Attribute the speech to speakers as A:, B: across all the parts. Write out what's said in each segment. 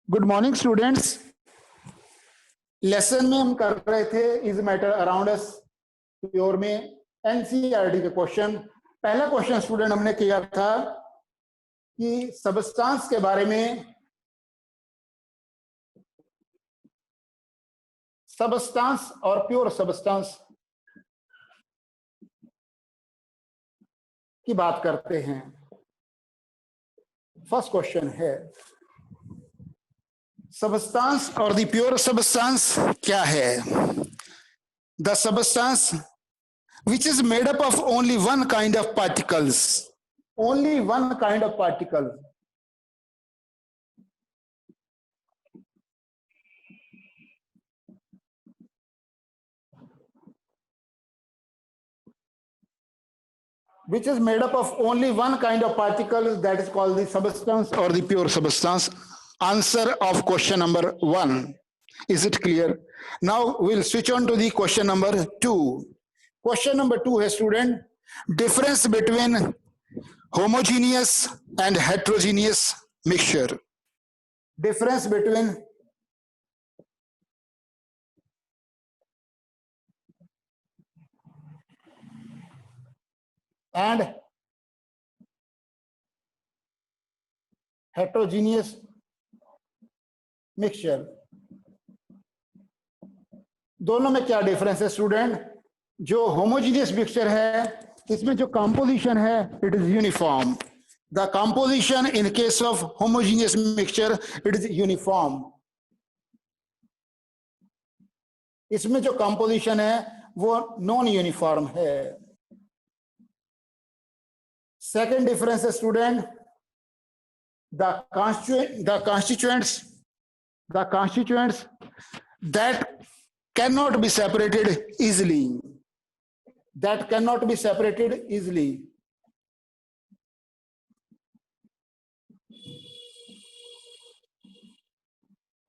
A: Good morning students. Lesson में हम कर रहे थे is matter around us pure में एनसीईआरटी के क्वेश्चन। पहला क्वेश्चन स्टूडेंट हमने किया था कि सबस्टांस के बारे में, सबस्टांस और प्योर सबस्टांस की बात करते हैं। फर्स्ट क्वेश्चन है सबस्टांस और द प्योर सबस्टांस क्या है? The substance which is made up of only one kind of particles, only one kind of particle, which is made up of only one kind of particles, that is called the substance or the pure substance. Answer of question number 1. Is it clear? Now we'll switch on to the question number 2. Question number 2 है student, difference between homogeneous and heterogeneous mixture. Difference between and heterogeneous mixture, दोनों में क्या difference है student? जो homogeneous mixture है इसमें जो composition है it is uniform. The composition in case of homogeneous mixture it is uniform. इसमें जो कंपोजिशन है वो नॉन यूनिफॉर्म है. सेकेंड डिफरेंस है student, the constituents that cannot be separated easily, that cannot be separated easily.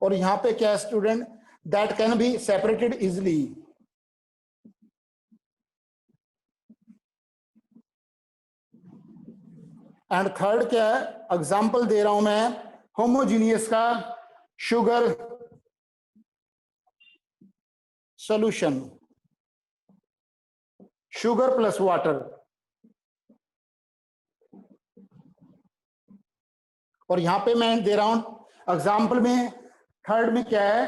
A: और यहां पे क्या है student? that can be separated easily. And third क्या है? एग्जाम्पल दे रहा हूं मैं होमोजीनियस का, sugar solution, sugar plus water. और यहां पे मैं दे रहा हूं एग्जाम्पल में थर्ड में क्या है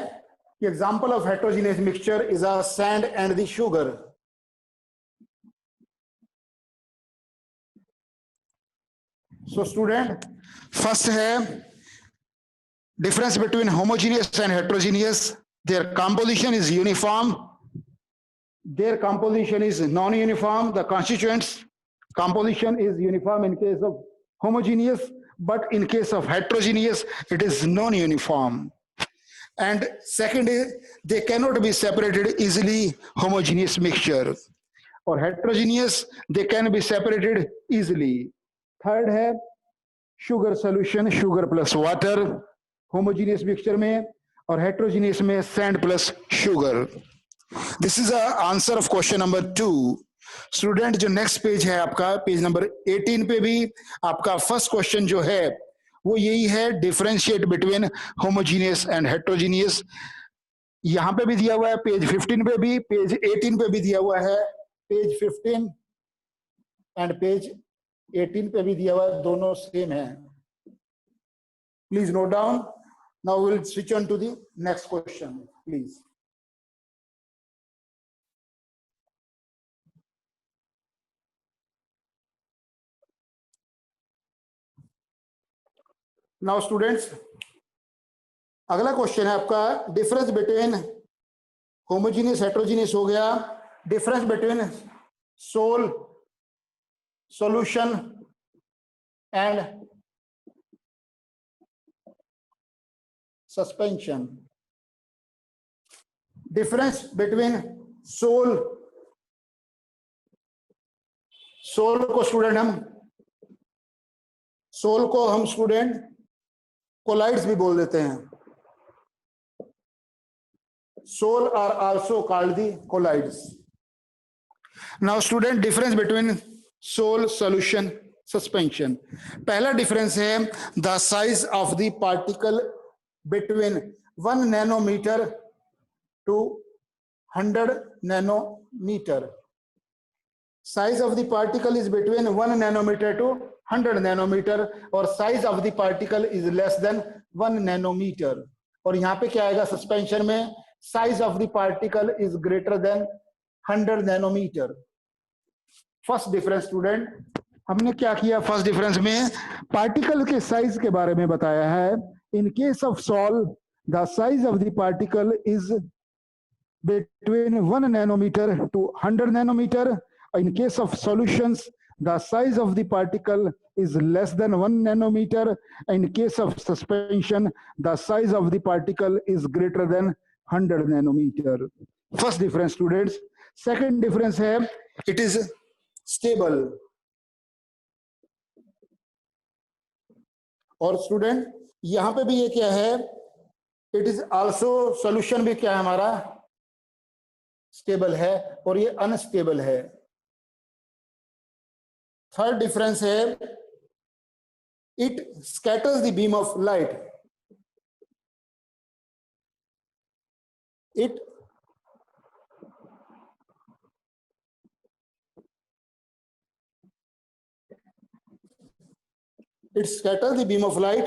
A: कि example of heterogeneous mixture is a sand and the sugar. So student, first है difference between homogeneous and heterogeneous. Their composition is uniform. Their composition is non-uniform. The constituents composition is uniform in case of homogeneous, but in case of heterogeneous, it is non-uniform. And second is they cannot be separated easily, homogeneous mixture. Or heterogeneous, they can be separated easily. Third है sugar solution, sugar plus water homogeneous mixture में, और heterogeneous में sand plus sugar. This is the answer of question number 2. Student जो next page है आपका, page number 18 पे भी आपका फर्स्ट क्वेश्चन जो है वो यही है, differentiate between homogeneous and heterogeneous. यहां पे भी दिया हुआ है, पेज 15 पे भी, पेज 18 पे भी दिया हुआ है. पेज 15 एंड पेज 18 पे भी दिया हुआ है, दोनों सेम है. Please note down. Now will switch on to the next question please. Now students, अगला क्वेश्चन है आपका डिफरेंस बिटवीन होमोजीनियस हेट्रोजीनियस हो गया. Difference between sol solution and suspension. Difference between sol को स्टूडेंट कोलाइड्स भी बोल देते हैं. Sol are also called the colloids. Now student, difference between sol solution suspension. पहला डिफरेंस है the size of the particle between 1 nanometer to 100 nanometer. Size of the particle is between 1 nanometer to 100 nanometer, और size of the particle is less than 1 nanometer. और यहाँ पे क्या आएगा suspension में, size of the particle is greater than 100 nanometer. First difference student, हमने क्या किया फर्स्ट डिफरेंस में, पार्टिकल के साइज के बारे में बताया है. In case of sol the size of the particle is between 1 nanometer to 100 nanometer. In case of solutions, the size of the particle is less than 1 nanometer. In case of suspension, the size of the particle is greater than 100 nanometer. First difference students. Second difference है, it is stable. और student यहां पे भी ये क्या है, it is also, solution भी क्या है हमारा, स्टेबल है, और ये अनस्टेबल है. थर्ड डिफरेंस है, it scatters the beam of light. It scatters the beam of light.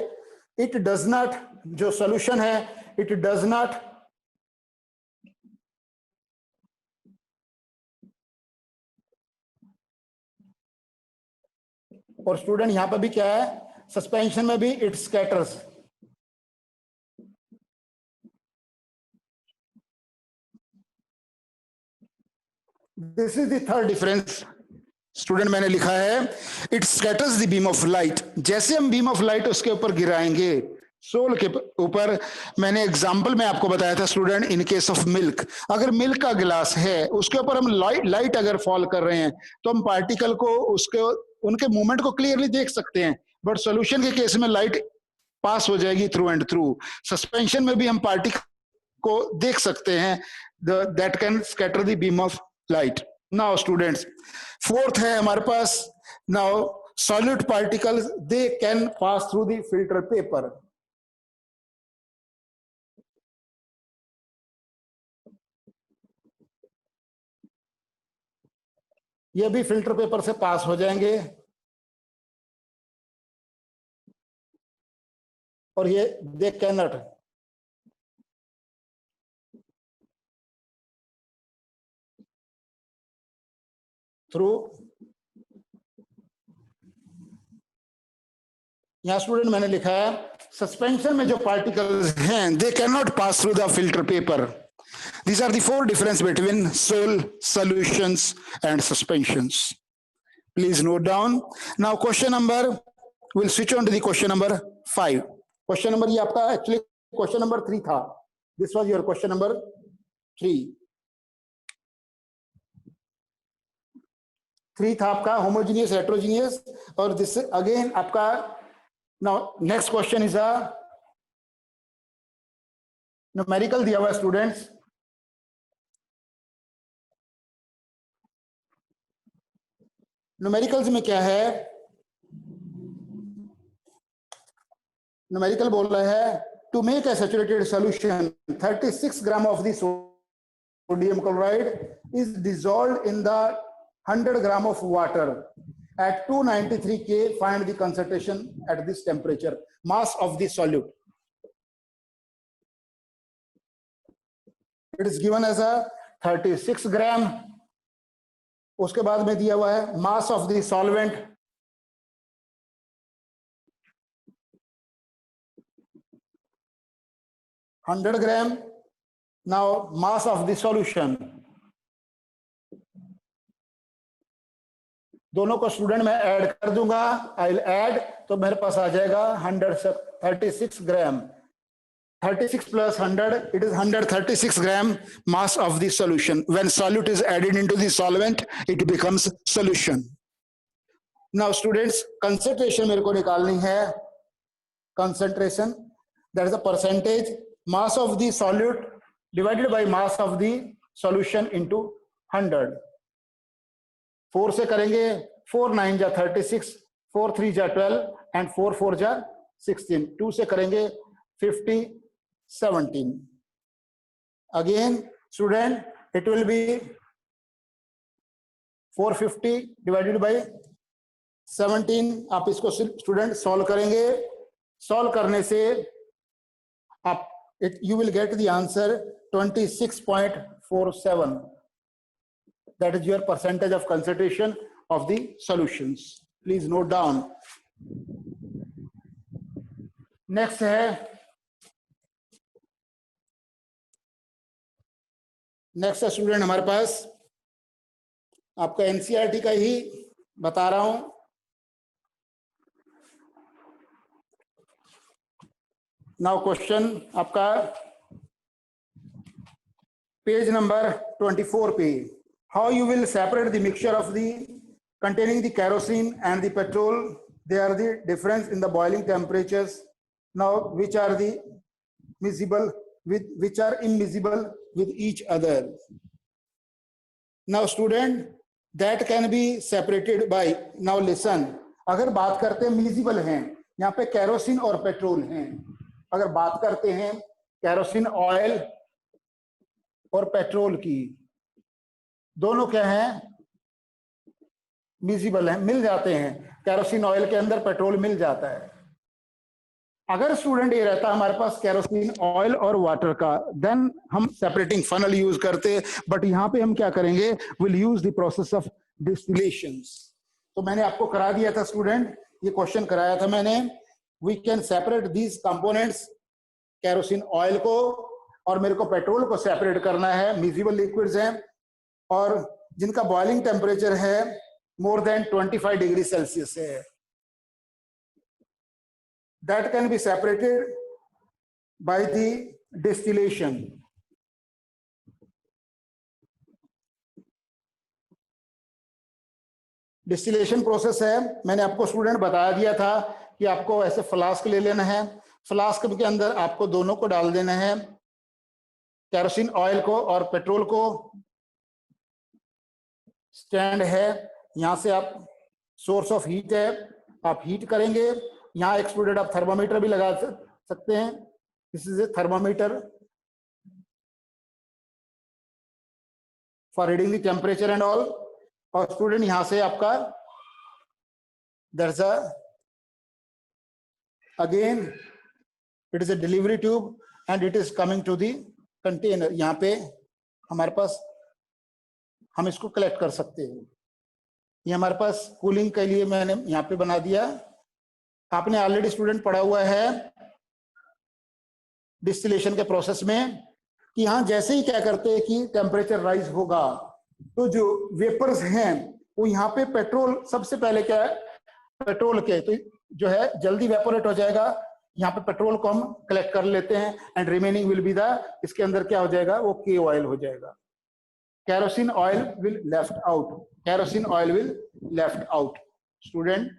A: It does not, जो solution है, it does not और स्टूडेंट यहां पर भी क्या है, सस्पेंशन में भी it scatters. This is the third difference student, मैंने लिखा है it scatters the beam of light. जैसे हम बीम ऑफ लाइट उसके ऊपर गिराएंगे, सोल के ऊपर, मैंने एग्जांपल में आपको बताया था student, in case of milk, अगर मिल्क का गिलास है उसके ऊपर हम लाइट अगर फॉल कर रहे हैं तो हम पार्टिकल को, उसके उनके मूवमेंट को क्लियरली देख सकते हैं. बट सॉल्यूशन के केस में लाइट पास हो जाएगी थ्रू एंड थ्रू. सस्पेंशन में भी हम पार्टिकल को देख सकते हैं, that can scatter the beam of light. Now students, fourth है हमारे पास, now solid particles they can pass through the filter paper. ये भी फिल्टर पेपर से पास हो जाएंगे, और ये दे कैन नॉट. थ्रू, यहां स्टूडेंट मैंने लिखा है सस्पेंशन में जो पार्टिकल्स हैं they can not pass through the filter paper. These are the four difference between soil, solutions and suspensions. Please note down. Now question number, we'll switch on to the question number 5. Question number ये आपका actually question number 3 था. This was your question number 3. 3 था आपका homogeneous, heterogeneous, और this again आपका. Now next question is a numerical दिया हुआ students. Numericals में क्या है, न्यूमेरिकल बोल रहा है to make a saturated solution 36 gram of the sodium chloride is dissolved in the 100 gram of water at 293 K. Find the concentration at this temperature. Mass of the solute. It is given as a 36 gram. उसके बाद में दिया हुआ है mass of the solvent 100 gram. Now mass of the solution, दोनों को student मैं add कर दूंगा, आई विल ऐड, तो मेरे पास आ जाएगा 136 ग्राम. 36 plus 100, it is 136 gram mass of the solution. When solute is added into the solvent, it becomes solution. Now students, concentration मेरे को निकालनी है. Concentration, that is the percentage mass of the solute divided by mass of the solution into 100. 4 से करेंगे, 4 9 जा 36, 4 3 जा 12 and 4 4 जा 16. 2 से करेंगे 50, 17. Again, student, it will be 450 divided by 17. आप इसको स्टूडेंट सॉल्व करेंगे. सॉल्व करने से आप you will get the answer 26.47. That is your percentage of concentration of the solutions. Please note down. Next है स्टूडेंट हमारे पास आपका एनसीईआरटी का ही बता रहा हूं. नाउ क्वेश्चन आपका पेज नंबर 24 पे. How you will separate the mixture of the containing the kerosene and the petrol. They are the difference in the boiling temperatures. Now, which are the miscible with which are immiscible with each other. Now, student, that can be separated by. Now, listen. अगर बात करते हैं miscible हैं, यहाँ पे kerosene और petrol हैं. अगर बात करते हैं केरोसिन ऑयल और पेट्रोल की, दोनों क्या हैं? मिसिबल है, मिल जाते हैं. केरोसिन ऑयल के अंदर पेट्रोल मिल जाता है. अगर स्टूडेंट ये रहता हमारे पास केरोसिन ऑयल और वाटर का, देन हम सेपरेटिंग फनल यूज करते. बट यहां पे हम क्या करेंगे? Will use the process of distillations. तो मैंने आपको करा दिया था स्टूडेंट, ये क्वेश्चन कराया था मैंने. We can separate these components, kerosene oil को और मेरे को पेट्रोल को सेपरेट करना है. मिसिबल लिक्विड्स हैं और जिनका बॉइलिंग टेम्परेचर है more than 25 degrees Celsius है. That can be separated by the distillation. Distillation process है. मैंने आपको स्टूडेंट बता दिया था कि आपको ऐसे फ्लास्क ले लेना है. फ्लास्क के अंदर आपको दोनों को डाल देना है, केरोसिन ऑयल को और पेट्रोल को. स्टैंड है, यहां से आप सोर्स ऑफ हीट है, आप हीट करेंगे. यहां एक स्टूडेंट आप थर्मामीटर भी लगा सकते हैं. This is a thermometer for reading the temperature and all. और स्टूडेंट यहां से आपका there's a again it is a delivery tube and it is coming to the container. यहाँ पे हमारे पास हम इसको कलेक्ट कर सकते हैं. ये हमारे पास कूलिंग के लिए मैंने यहाँ पे बना दिया. आपने ऑलरेडी स्टूडेंट पढ़ा हुआ है डिस्टिलेशन के प्रोसेस में कि यहाँ जैसे ही क्या करते हैं कि टेम्परेचर राइज होगा तो जो वेपर्स हैं वो यहाँ पे पेट्रोल सबसे पहले क्या है, पेट्रोल के तो जो है जल्दी वेपोरेट हो जाएगा. यहाँ पे पेट्रोल को हम कलेक्ट कर लेते हैं and remaining will be the, इसके अंदर क्या हो जाएगा, वो के ऑयल हो जाएगा. kerosene oil will left out. Kerosene oil will left out. Student,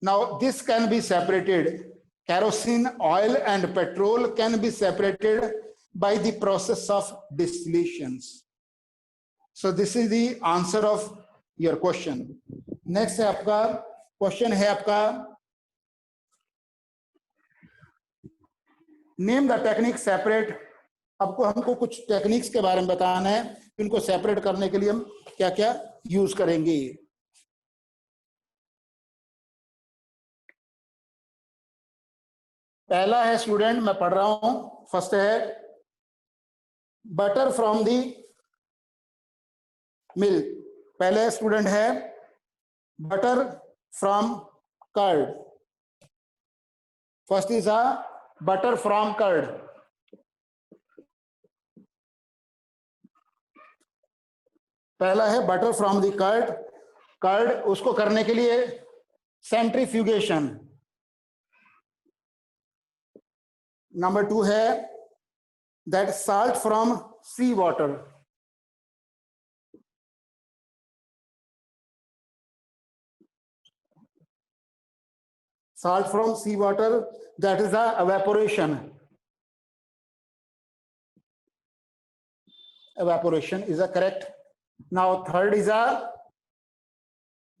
A: now this can be separated. Kerosene oil and petrol can be separated by the process of distillations. So this is the answer of your question. Next है आपका question है आपका, name the technique separate. आपको हमको कुछ techniques के बारे में बताना है, इनको सेपरेट करने के लिए हम क्या क्या यूज करेंगे. पहला है स्टूडेंट, मैं पढ़ रहा हूं. फर्स्ट है बटर फ्रॉम दी मिल्क. पहले स्टूडेंट है butter from curd. First is a butter from curd. पहला है butter from the curd. Curd उसको करने के लिए सेंट्रीफ्यूगेशन. नंबर 2 है that salt from sea water. Salt from sea water, that is the evaporation. Evaporation is a correct. Now third is a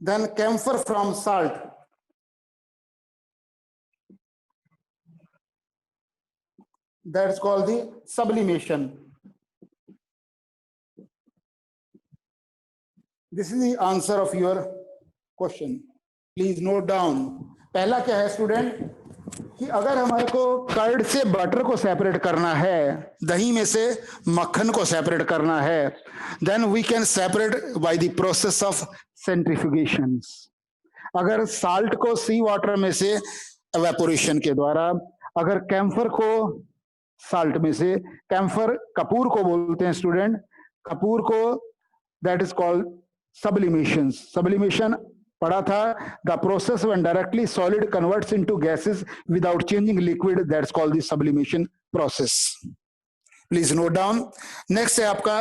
A: then camphor from salt. That's called the sublimation. This is the answer of your question. Please note down. पहला क्या है student कि अगर हमारे को curd से butter को separate करना है, दही में से मक्खन को सेपरेट करना है, then we can separate by the process of centrifugation. अगर साल्ट को सी वाटर में से एवेपोरेशन के द्वारा, अगर कैम्फर को साल्ट में से, कैम्फर कपूर को बोलते हैं स्टूडेंट, कपूर को that is called sublimation. Sublimation पढ़ा था, the process when directly solid converts into gases without changing liquid, that's called the sublimation process. Please note down. Next है आपका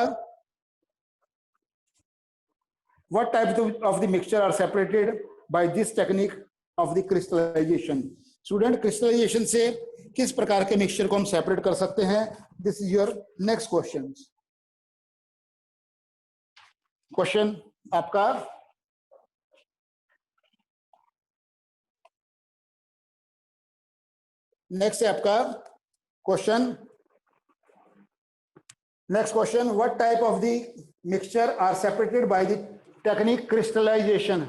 A: what type of the mixture are separated by this technique of the crystallization. Student, crystallization से किस प्रकार के mixture को हम separate कर सकते हैं? This is your next question. Question आपका नेक्स्ट है आपका question. Next question, what type of the mixture are separated by the technique crystallization.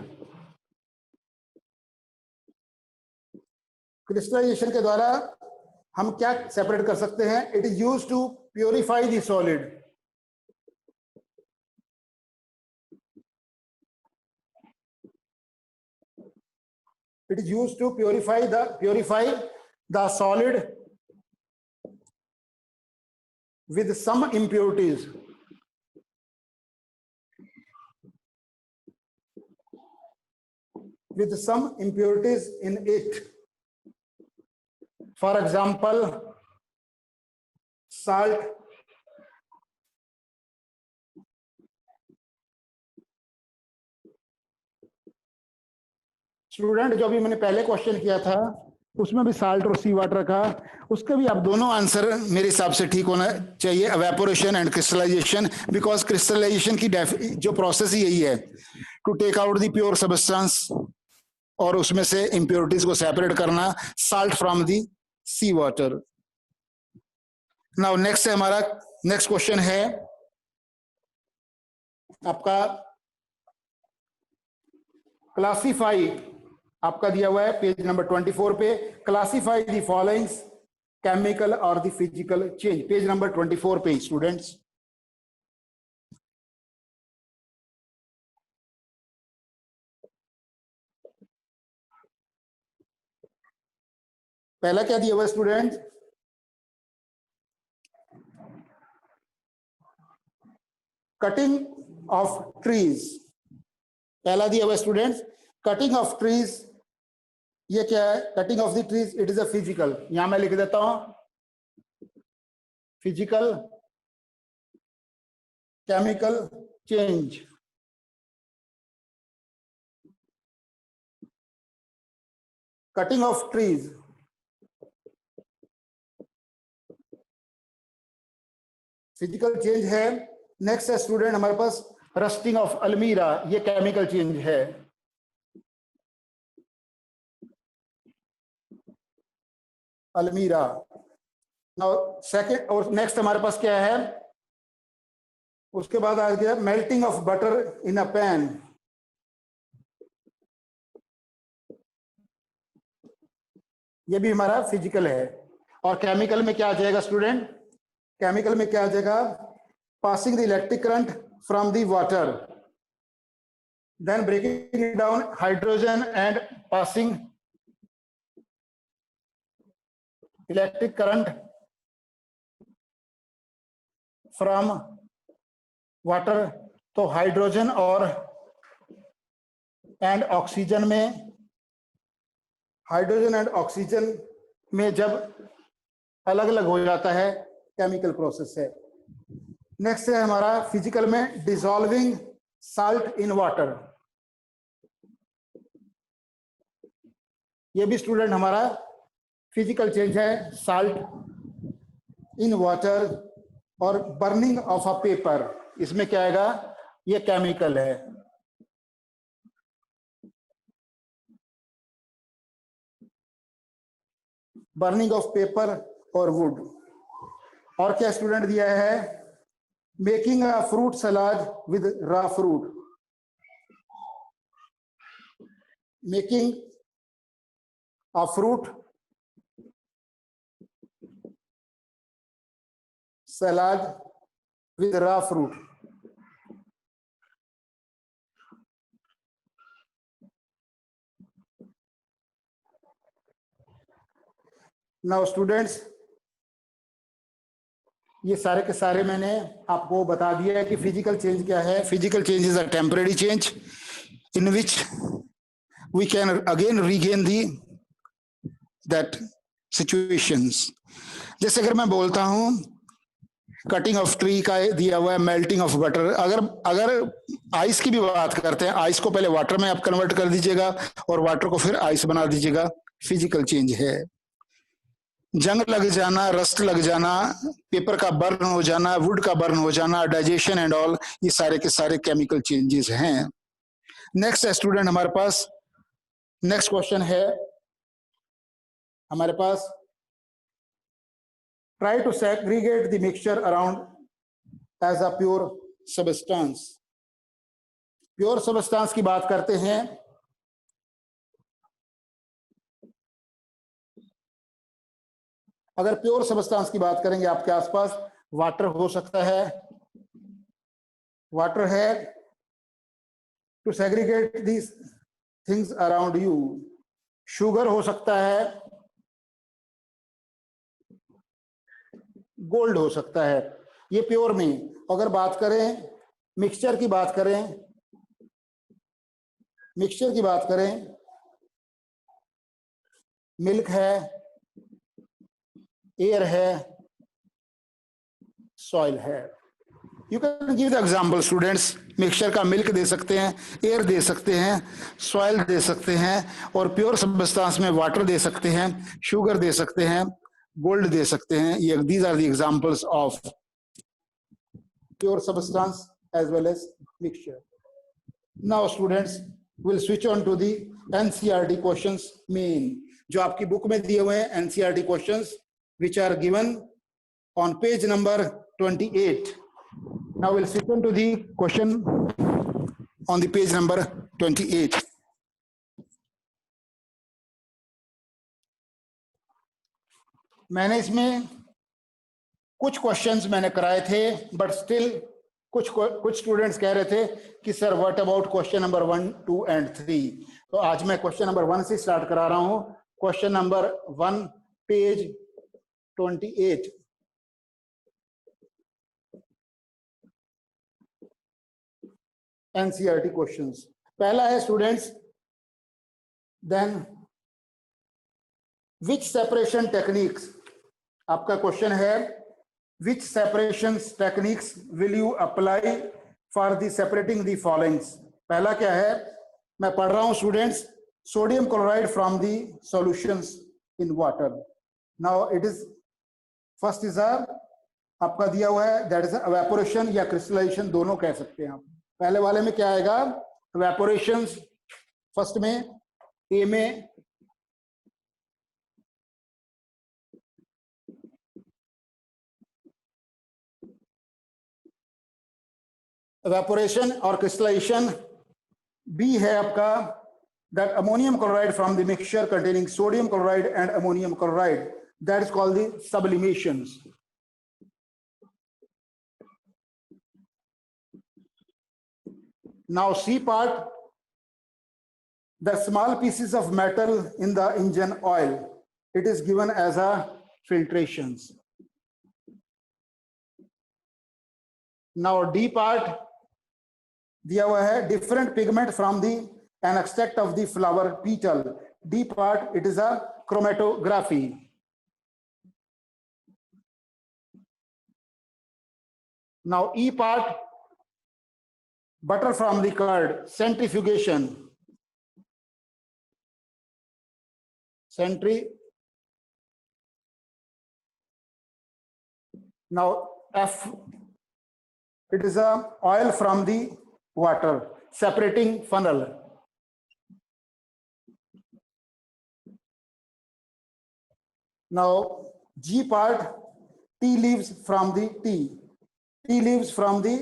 A: Crystallization के द्वारा हम क्या सेपरेट कर सकते हैं? It is used to purify the solid. It is used to purify the solid with some impurities. With some impurities in it. For example, salt, student जो भी मैंने पहले क्वेश्चन किया था उसमें भी साल्ट और सी वाटर का, उसके भी आप दोनों आंसर मेरे हिसाब से ठीक होना चाहिए, evaporation and crystallization. Because crystallization की जो प्रोसेस ही यही है, to take out the pure substance और उसमें से इंप्योरिटीज को सेपरेट करना, salt from the sea water. Now next है हमारा नेक्स्ट क्वेश्चन है आपका क्लासीफाई. आपका दिया हुआ है पेज नंबर 24 पे, क्लासीफाई द फॉलोइंग केमिकल और the physical change. Page number 24 पे स्टूडेंट्स. पहला क्या दिया हुआ है स्टूडेंट? Cutting of trees. पहला दिया हुआ है स्टूडेंट्स कटिंग ऑफ ट्रीज. ये क्या है? Cutting of the trees, it is a physical. यहां मैं लिख देता हूं physical chemical change. Cutting of trees, physical change है. नेक्स्ट है स्टूडेंट हमारे पास रस्टिंग ऑफ अलमीरा. ये केमिकल चेंज है. अलमीरा. नाउ सेकंड और नेक्स्ट हमारे पास क्या है? उसके बाद आ गया melting of butter in a pan. ये भी हमारा फिजिकल है. और केमिकल में क्या आ जाएगा स्टूडेंट? केमिकल में क्या आ जाएगा? Passing the electric current from the water, then breaking it down hydrogen and passing electric current from water. तो हाइड्रोजन और एंड ऑक्सीजन में, हाइड्रोजन एंड ऑक्सीजन में जब अलग अलग हो जाता है केमिकल प्रोसेस है. नेक्स्ट है हमारा फिजिकल में डिसॉल्विंग साल्ट इन वाटर. ये भी स्टूडेंट हमारा फिजिकल चेंज है, साल्ट इन वाटर. और बर्निंग ऑफ अ पेपर, इसमें क्या आएगा? ये केमिकल है. बर्निंग ऑफ पेपर और वुड. और क्या स्टूडेंट दिया है, making a fruit salad with raw fruit, making a fruit salad with raw fruit. Now students, ये सारे के सारे मैंने आपको बता दिया है कि फिजिकल चेंज क्या है. Physical change is a temporary change in which we can again regain the that situations. जैसे अगर मैं बोलता हूं कटिंग ऑफ ट्री का दिया हुआ है, मेल्टिंग ऑफ बटर, अगर आइस की भी बात करते हैं, आइस को पहले वाटर में आप कन्वर्ट कर दीजिएगा और वाटर को फिर आइस बना दीजिएगा, फिजिकल चेंज है. जंग लग जाना, रस्ट लग जाना, पेपर का बर्न हो जाना, वुड का बर्न हो जाना, डाइजेशन एंड ऑल, ये सारे के सारे केमिकल चेंजेस हैं. नेक्स्ट स्टूडेंट हमारे पास नेक्स्ट क्वेश्चन है हमारे पास, try to segregate the mixture around as a pure substance. Pure substance की बात करते हैं. अगर प्योर सबस्टेंस की बात करेंगे, आपके आसपास वाटर हो सकता है, वाटर है to segregate these things around you. Sugar हो सकता है, गोल्ड हो सकता है, ये प्योर में. अगर बात करें मिक्सचर की बात करें, मिक्सचर की बात करें, मिल्क है, एयर है, सॉइल है. You can give the example students. Mixture का मिल्क दे सकते हैं, एयर दे सकते हैं, सॉइल दे सकते हैं, और प्योर सबस्टेंस में वाटर दे सकते हैं, शुगर दे सकते हैं, गोल्ड दे सकते हैं. ये these are the examples of pure substance as well as mixture. Now students will switch on to the NCERT questions मेन, जो आपकी बुक में दिए हुए हैं NCERT questions which are given on page number 28. Now we'll switch on to the question on the page number 28. मैंने इसमें कुछ क्वेश्चंस मैंने कराए थे, बट स्टिल कुछ स्टूडेंट्स कह रहे थे कि sir what about question number 1, 2 and 3. तो आज मैं क्वेश्चन नंबर 1 से स्टार्ट करा रहा हूं. Question number 1, page 28. NCERT questions. पहला है students, then which separation techniques. आपका क्वेश्चन है which separation techniques will you apply for the separating the followings. पहला क्या है, मैं पढ़ रहा हूं students, sodium chloride from the solutions in water. Now it is first is आपका दिया हुआ है दैट इज एवेपोरेशन या क्रिस्टलाइजेशन, दोनों कह सकते हैं आप. पहले वाले में क्या आएगा, एवेपोरेशन. फर्स्ट में ए में एवेपोरेशन और क्रिस्टलाइजेशन. बी है आपका that ammonium chloride from the mixture containing sodium chloride and ammonium chloride, that is called the sublimations. Now C part, the small pieces of metal in the engine oil, it is given as a filtrations. Now D part दिया हुआ है different pigment from the an extract of the flower petal. D part it is a chromatography. Now E part, butter from the curd, centrifugation. Now F, it is a oil from the water, separating funnel. Now G part, tea leaves from the tea, tea leaves from the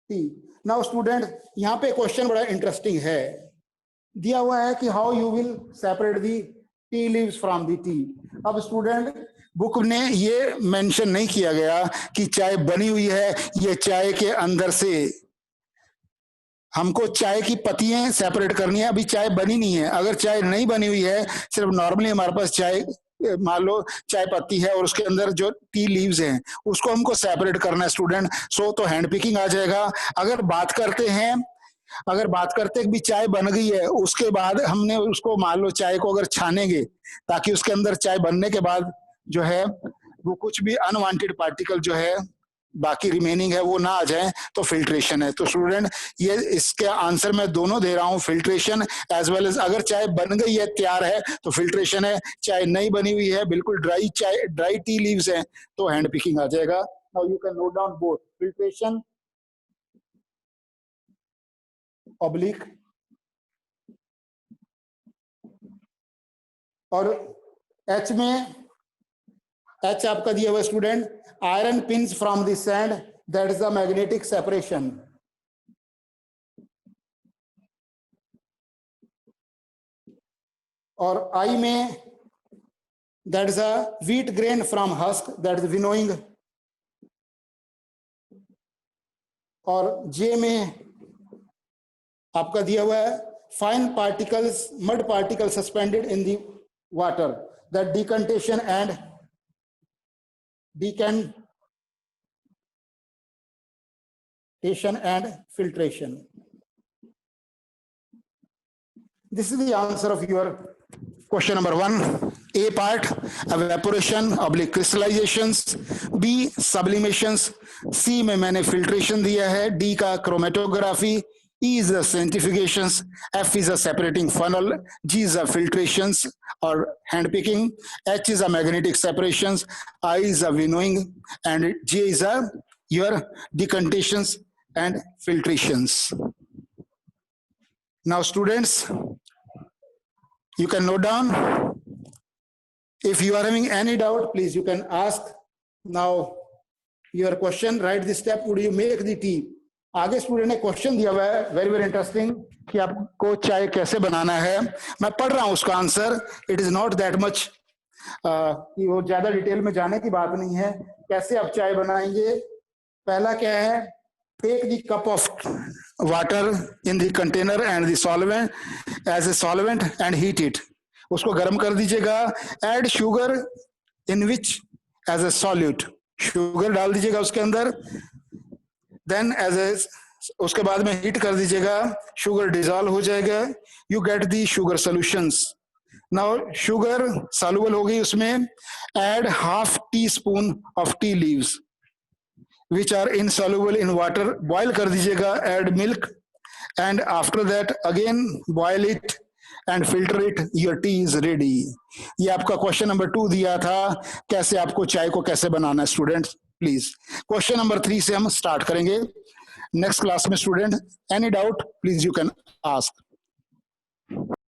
A: tea. Now student, यहाँ पे question बड़ा interesting है, दिया हुआ है कि how you will separate the tea leaves from the T. अब student book ने ये मेंशन नहीं किया गया कि चाय बनी हुई है, ये चाय के अंदर से हमको चाय की पत्तियां सेपरेट करनी है. अभी चाय बनी नहीं है. अगर चाय नहीं बनी हुई है, सिर्फ नॉर्मली हमारे पास चाय, मान लो चाय पत्ती है और उसके अंदर जो टी लीव्स हैं उसको हमको सेपरेट करना है स्टूडेंट. सो तो हैंड पिकिंग आ जाएगा. अगर बात करते हैं कि भी चाय बन गई है, उसके बाद हमने उसको मान लो चाय को अगर छानेंगे ताकि उसके अंदर चाय बनने के बाद जो है वो कुछ भी अनवांटेड पार्टिकल जो है बाकी रिमेनिंग है वो ना आ जाए, तो फिल्ट्रेशन है. तो स्टूडेंट ये इसके आंसर मैं दोनों दे रहा हूं, फिल्ट्रेशन एज वेल एज. अगर चाय बन गई है, तैयार है, तो फिल्ट्रेशन है. चाय नहीं बनी हुई है, बिल्कुल ड्राई चाय, ड्राई टी लीव्स हैं, तो हैंड पिकिंग आ जाएगा. Now you can note down both filtration oblique और एच में, एच आपका दिया हुआ student, iron pins from the sand, that is the magnetic separation. और आई में, that is a wheat grain from husk, that is winnowing. और J में आपका दिया हुआ है fine particles, mud particle suspended in the water, that decantation and decantation and filtration. This is the answer of your question number 1. A part, evaporation oblique crystallizations. B, sublimations. C में मैंने filtration दिया है. D का chromatography. E is the centrifugations. F is a separating funnel. G is a filtrations or hand picking. H is a magnetic separations. I is a winnowing, and J is a your decantations and filtrations. Now students, you can note down. If you are having any doubt, please you can ask now your question. Write the step, would you make the tea? आगे student ने question दिया हुआ है, very very interesting, कि आपको चाय कैसे बनाना है. मैं पढ़ रहा हूं उसका answer. It is not that much कि वो ज्यादा डिटेल में जाने की बात नहीं है. कैसे आप चाय बनाएंगे? पहला क्या है, take the cup of water in the container and the solvent as a solvent and heat it. उसको गर्म कर दीजिएगा. Add sugar in which as a solute, sugar डाल दीजिएगा उसके अंदर. देन एज ए, उसके बाद में हीट कर दीजिएगा, शुगर डिजॉल्व हो जाएगा. You get the sugar solutions. Now sugar soluble हो गई उसमें. Add half teaspoon of tea leaves which are insoluble in water. Boil कर दीजिएगा. Add milk and after that again boil it and filter it. Your tea is ready. ये आपका question number 2 दिया था, कैसे आपको चाय को कैसे बनाना है. स्टूडेंट्स प्लीज क्वेश्चन नंबर 3 से हम स्टार्ट करेंगे नेक्स्ट क्लास में. Student any doubt please you can ask.